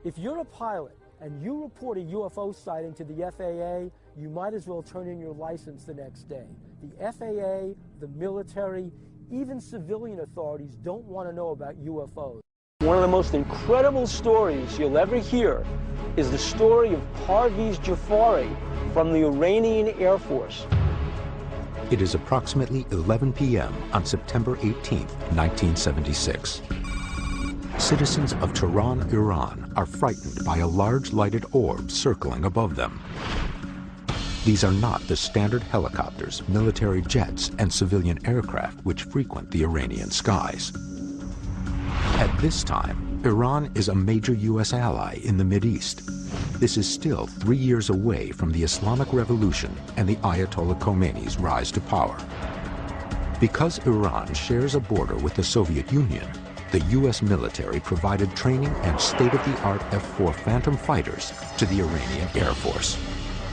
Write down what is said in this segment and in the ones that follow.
If you're a pilot and you report a UFO sighting to the FAA, you might as well turn in your license the next day. The FAA, the military, even civilian authorities don't want to know about UFOs. One of the most incredible stories you'll ever hear is the story of Parviz Jafari from the Iranian Air Force. It is approximately 11 p.m. on September 18, 1976. Citizens of Tehran, Iran, are frightened by a large lighted orb circling above them. These are not the standard helicopters, military jets, and civilian aircraft which frequent the Iranian skies. At this time, Iran is a major U.S. ally in the Mideast. This is still 3 years away from the Islamic Revolution and the Ayatollah Khomeini's rise to power. Because Iran shares a border with the Soviet Union, the U.S. military provided training and state-of-the-art F-4 Phantom fighters to the Iranian Air Force.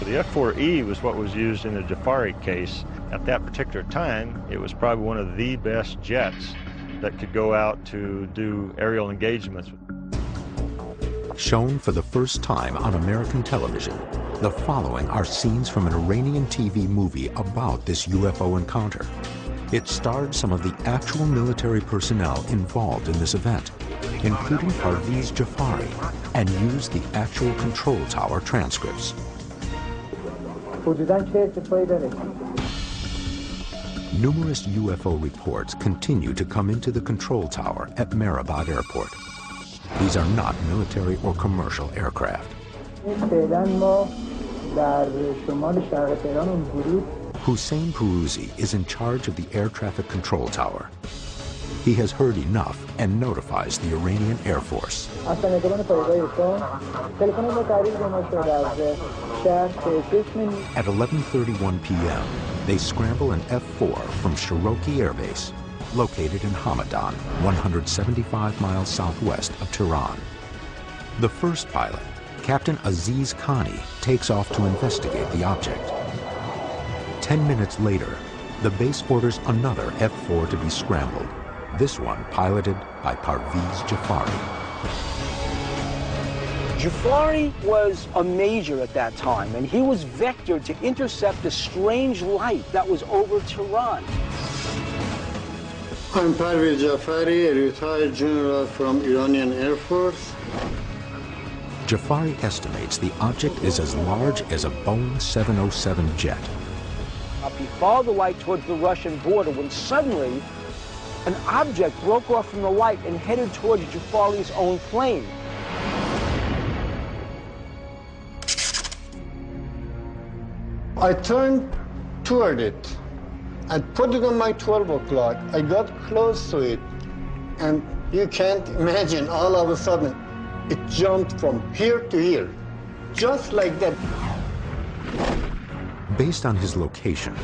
The F-4E was what was used in the Jafari case. At that particular time, it was probably one of the best jets that could go out to do aerial engagements. Shown for the first time on American television, the following are scenes from an Iranian TV movie about this UFO encounter. It starred some of the actual military personnel involved in this event, including Parviz Jafari, and used the actual control tower transcripts. Numerous UFO reports continue to come into the control tower at Mehrabad Airport. These are not military or commercial aircraft. Hussein Peruzi is in charge of the air traffic control tower. He has heard enough and notifies the Iranian Air Force. At 11:31 p.m., they scramble an F-4 from Shiroki Air Base, located in Hamadan, 175 miles southwest of Tehran. The first pilot, Captain Aziz Khani, takes off to investigate the object. 10 minutes later, the base orders another F-4 to be scrambled, this one piloted by Parviz Jafari. Jafari was a major at that time, and he was vectored to intercept a strange light that was over Tehran. I'm Parviz Jafari, a retired general from Iranian Air Force. Jafari estimates the object is as large as a Boeing 707 jet. He followed the light towards the Russian border when suddenly an object broke off from the light and headed towards Jafari's own plane. I turned toward it. I put it on my 12 o'clock. I got close to it, and you can't imagine, all of a sudden, it jumped from here to here, just like that. Based on his location,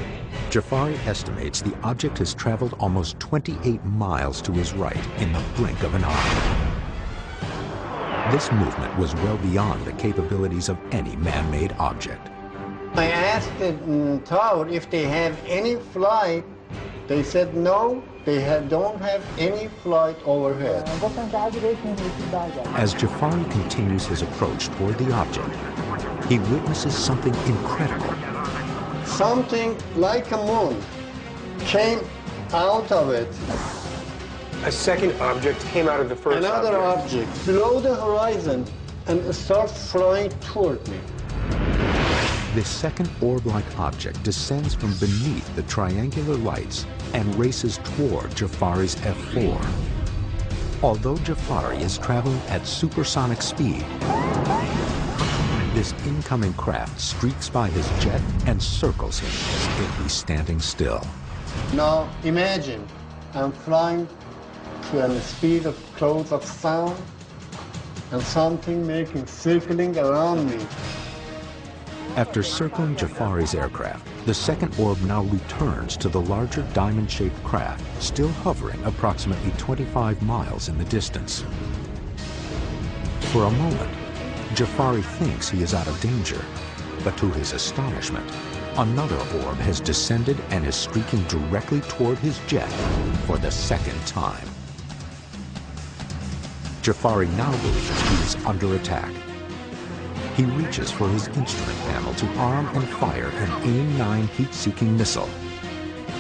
Jafari estimates the object has traveled almost 28 miles to his right in the blink of an eye. This movement was well beyond the capabilities of any man-made object. I asked the tower if they have any flight. They said no, they don't have any flight overhead. As Jafari continues his approach toward the object, he witnesses something incredible. Something like a moon came out of it. A second object came out of the first Another object below the horizon and started flying toward me. This second orb-like object descends from beneath the triangular lights and races toward Jafari's F-4. Although Jafari is traveling at supersonic speed, this incoming craft streaks by his jet and circles him as if he's standing still. Now imagine I'm flying to a speed of close of sound and something circling around me. After circling Jafari's aircraft, the second orb now returns to the larger diamond-shaped craft, still hovering approximately 25 miles in the distance. For a moment, Jafari thinks he is out of danger, but to his astonishment, another orb has descended and is streaking directly toward his jet for the second time. Jafari now believes he is under attack. He reaches for his instrument panel to arm and fire an AIM-9 heat-seeking missile.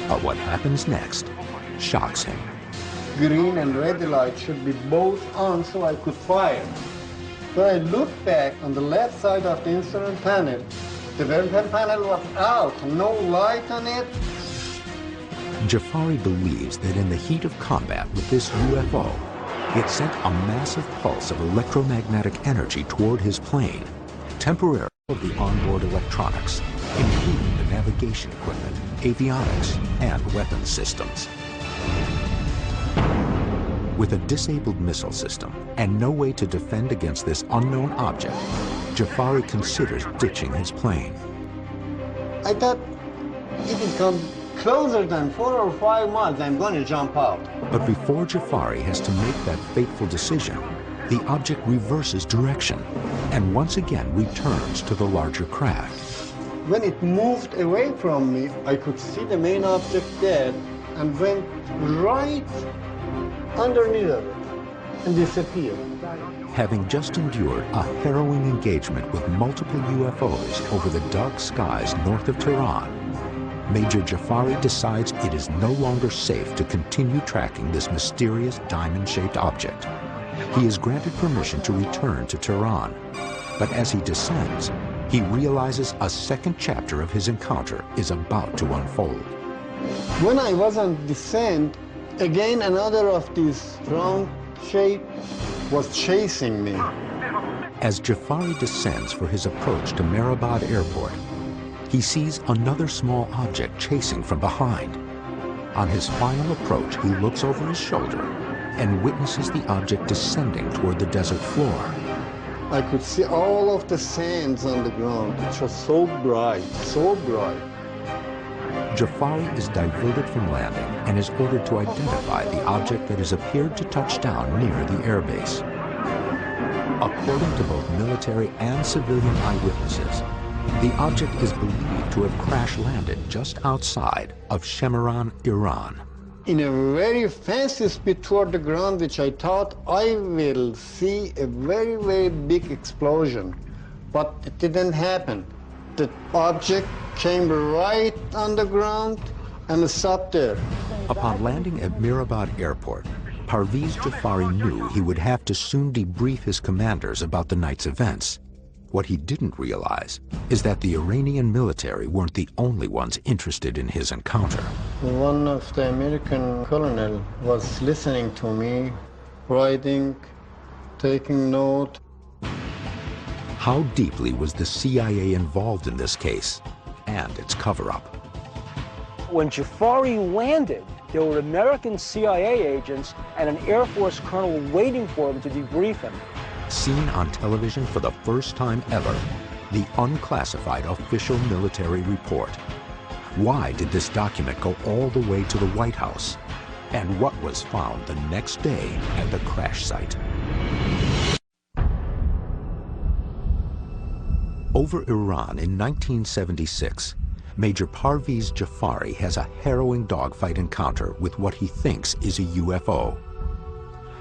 But what happens next shocks him. Green and red light should be both on so I could fire. When I looked back on the left side of the instrument panel, the weapon panel was out, no light on it. Jafari believes that in the heat of combat with this UFO, it sent a massive pulse of electromagnetic energy toward his plane, temporarily of the onboard electronics, including the navigation equipment, avionics, and weapons systems. With a disabled missile system and no way to defend against this unknown object, Jafari considers ditching his plane. I thought if it comes closer than 4 or 5 miles, I'm going to jump out. But before Jafari has to make that fateful decision, the object reverses direction and once again returns to the larger craft. When it moved away from me, I could see the main object dead and went right underneath of it and disappeared. Having just endured a harrowing engagement with multiple UFOs over the dark skies north of Tehran, Major Jafari decides it is no longer safe to continue tracking this mysterious diamond-shaped object. He is granted permission to return to Tehran, but as he descends, he realizes a second chapter of his encounter is about to unfold. When I was on descent, again another of these round shape was chasing me. As Jafari descends for his approach to Mehrabad Airport, he sees another small object chasing from behind. On his final approach, he looks over his shoulder and witnesses the object descending toward the desert floor. I could see all of the sands on the ground. It was so bright, so bright. Jafari is diverted from landing and is ordered to identify the object that has appeared to touch down near the airbase. According to both military and civilian eyewitnesses, the object is believed to have crash-landed just outside of Shemiran, Iran. In a very fast speed toward the ground, which I thought I will see a very, very big explosion. But it didn't happen. The object came right on the ground and stopped there. Upon landing at Mehrabad Airport, Parviz Jafari knew he would have to soon debrief his commanders about the night's events. What he didn't realize is that the Iranian military weren't the only ones interested in his encounter. One of the American colonel was listening to me, writing, taking note. How deeply was the CIA involved in this case and its cover-up? When Jafari landed, there were American CIA agents and an Air Force colonel waiting for him to debrief him. Seen on television for the first time ever, the unclassified official military report. Why did this document go all the way to the White House? And what was found the next day at the crash site? Over Iran in 1976, Major Parviz Jafari has a harrowing dogfight encounter with what he thinks is a UFO.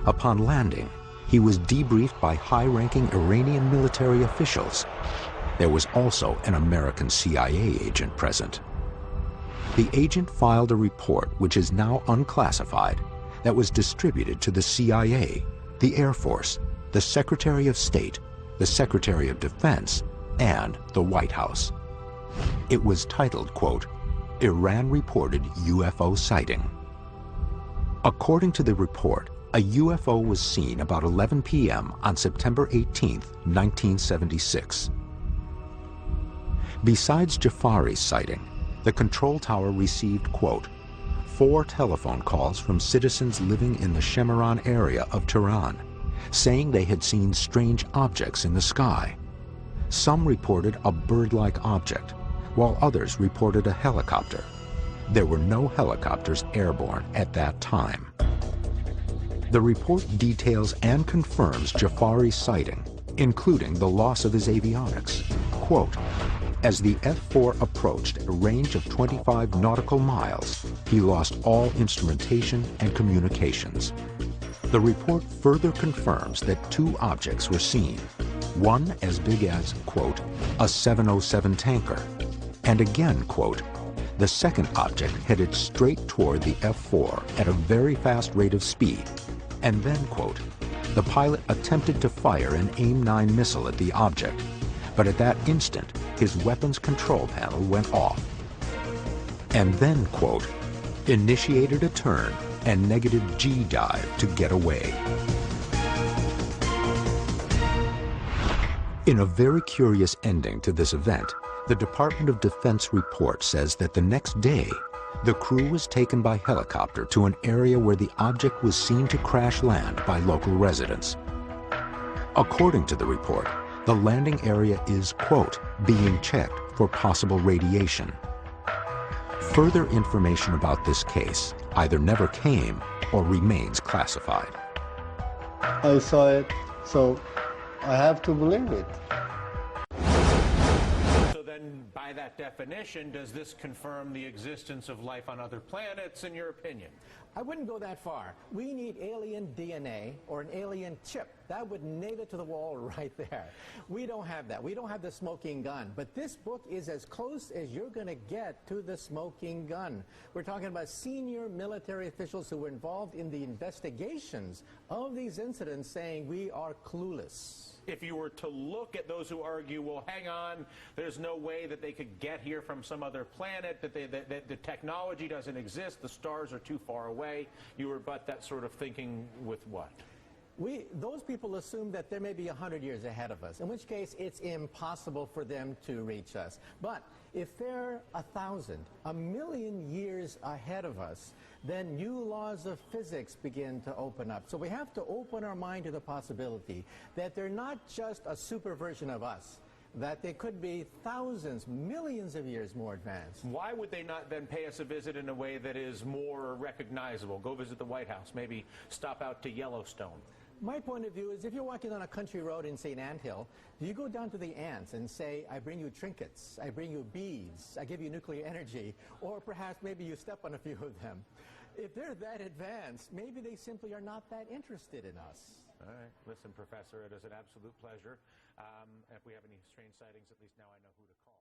Upon landing, he was debriefed by high-ranking Iranian military officials. There was also an American CIA agent present. The agent filed a report, which is now unclassified, that was distributed to the CIA, the Air Force, the Secretary of State, the Secretary of Defense, and the White House. It was titled, quote, "Iran reported UFO sighting." According to the report, a UFO was seen about 11 p.m. on September 18, 1976. Besides Jafari's sighting, the control tower received, quote, 4 telephone calls from citizens living in the Shemiran area of Tehran, saying they had seen strange objects in the sky. Some reported a bird-like object, while others reported a helicopter. There were no helicopters airborne at that time. The report details and confirms Jafari's sighting, including the loss of his avionics. Quote, "As the F-4 approached a range of 25 nautical miles, he lost all instrumentation and communications. The report further confirms that 2 objects were seen, one as big as, quote, a 707 tanker, and again, quote, the second object headed straight toward the F-4 at a very fast rate of speed, and then, quote, the pilot attempted to fire an AIM-9 missile at the object, but at that instant, his weapons control panel went off. And then, quote, initiated a turn and negative G dive to get away. In a very curious ending to this event, the Department of Defense report says that the next day, the crew was taken by helicopter to an area where the object was seen to crash land by local residents. According to the report, the landing area is, quote, being checked for possible radiation. Further information about this case either never came or remains classified. I saw it, so I have to believe it. So then, by that definition, does this confirm the existence of life on other planets, in your opinion? I wouldn't go that far. We need alien DNA or an alien chip. That would nail it to the wall right there. We don't have that. We don't have the smoking gun. But this book is as close as you're going to get to the smoking gun. We're talking about senior military officials who were involved in the investigations of these incidents saying we are clueless. If you were to look at those who argue, well, hang on, there's no way that they could get here from some other planet, that the technology doesn't exist, the stars are too far away, you rebut that sort of thinking with what? Those people assume that there may be 100 years ahead of us, in which case it's impossible for them to reach us. But if they're 1,000, 1,000,000 years ahead of us, then new laws of physics begin to open up. So we have to open our mind to the possibility that they're not just a super version of us, that they could be thousands, millions of years more advanced. Why would they not then pay us a visit in a way that is more recognizable? Go visit the White House, maybe stop out to Yellowstone. My point of view is if you're walking on a country road in, say, an anthill, do you go down to the ants and say, I bring you trinkets, I bring you beads, I give you nuclear energy, or perhaps maybe you step on a few of them. If they're that advanced, maybe they simply are not that interested in us. All right. Listen, Professor, it is an absolute pleasure. If we have any strange sightings, at least now I know who to call.